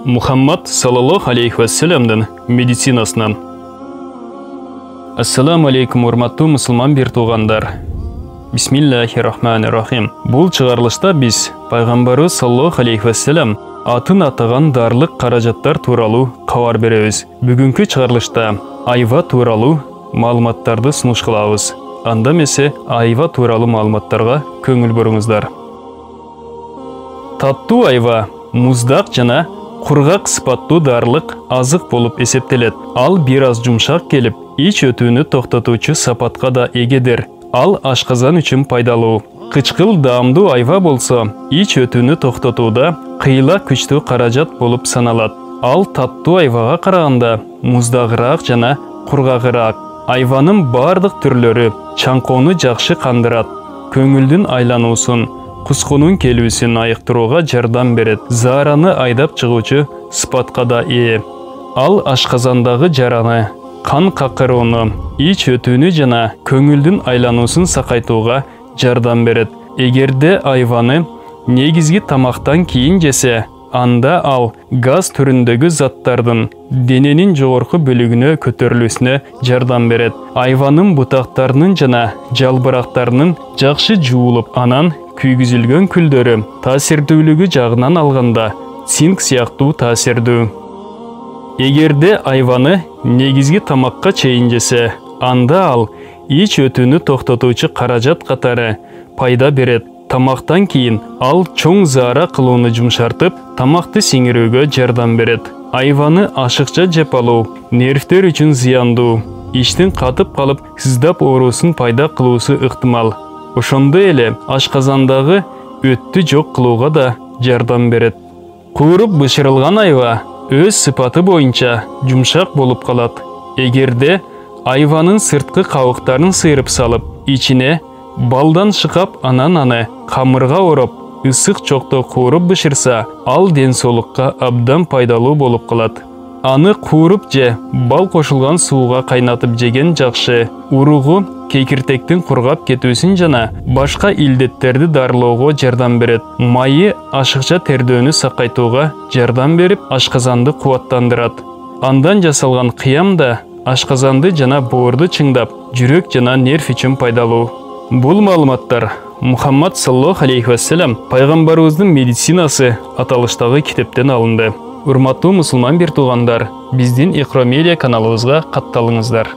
Muhammad sallallahu aleyhi ve sellem'den meditsinasынан. Assalamu aleykum урматтуу мусулман бир туугандар. Бисмиллахиррахманиррахим. Бул чыгарылышта биз пайгамбарыбыз саллаллаху алейхи ва саллям атын атаган дарлык каражаттар тууралуу кабар беребиз. Бүгүнкү чыгарылышта айва тууралуу маалыматтарды сунуш кылабыз. Анда эмесе айва тууралуу маалыматтарга көңүл буруңуздар. Таттуу айва муздак жана кургак сыпаттуу дарлык азык болуп эсептелет. Ал бир аз жумшак келип, ич өтүүнү токтотуучу сапатка да эгедир. Ал ашказан үчүн пайдалуу. Кычкыл даамдуу айва болсо, ич өтүүнү токтотууда кыйла күчтүү каражат болуп саналат. Ал таттуу айвага караганда муздагыраак жана кургагыраак. Айванын бардык түрлөрү чаңкоону жакшы кандырат. Көңүлдүн айлануусун, кускунун келүүсүн айыктырууга жардам берет. Заараны айдап чыгуучу сыпатка да ээ. Ал ашказандагы жараны, кан какырууну, ич өтүүнү жана көңүлдүн айлануусун сакайтууга жардам берет. Эгерде айваны негизги тамактан кийин жесе, анда ал газ түрүндөгү заттардын дененин жогорку бөлүгүнө көтөрүлүүсүнө жардам берет. Айванын бутактарынын жана жалбырактарынын жакшы жуулуп, анан күйгүзүлгөн күлдөрү таасирдүүлүгү жагынан алганда цинк сыяктуу таасирдүү. Эгерде айваны негизги тамакка чейин жесе, анда ал ич өтүүнү токтотуучу каражат катары пайда берет. Тамактан кийин ал чоң заара кылууну жумшартып, тамакты сиңирүүгө жардам берет. Айваны ашыкча жеп алуу нервтер үчүн зыяндуу. Иштин катып калып, сыздап оорусун пайда кылуусу ыктымал. Ошондой эле ашказандагы өттү жок кылууга да жардам берет. Кууруп бышырылган айва өз сыпаты боюнча жумшак болуп калат. Эгерде айванын сырткы кабыктарын сыйрып салып, ичине балдан шыкап, анан аны камырга ороп, ысык чокто кууруп бышырса, ал ден соолукка абдан пайдалуу болуп калат. Аны кууруп же бал кошулган сууга кайнатып жеген жакшы. Уругу кекиртектин кургап кетүүсүн жана башка илдеттерди дарылоого жардам берет. Майы ашыкча тердөөнү сакайтууга жардам берип, ашказанды кубаттандырат. Андан жасалган кыям да ашказанды жана боорду чыңдап, жүрөк жана нерв үчүн пайдалуу. Бул маалыматтар Мухаммад саллаллаху алейхи ва саллям пайгамбарыбыздын медицинасы аталыштагы китептен алынды. Урматтуу мусулман бир туугандар, биздин Икро медиа каналыбызга катталыңыздар.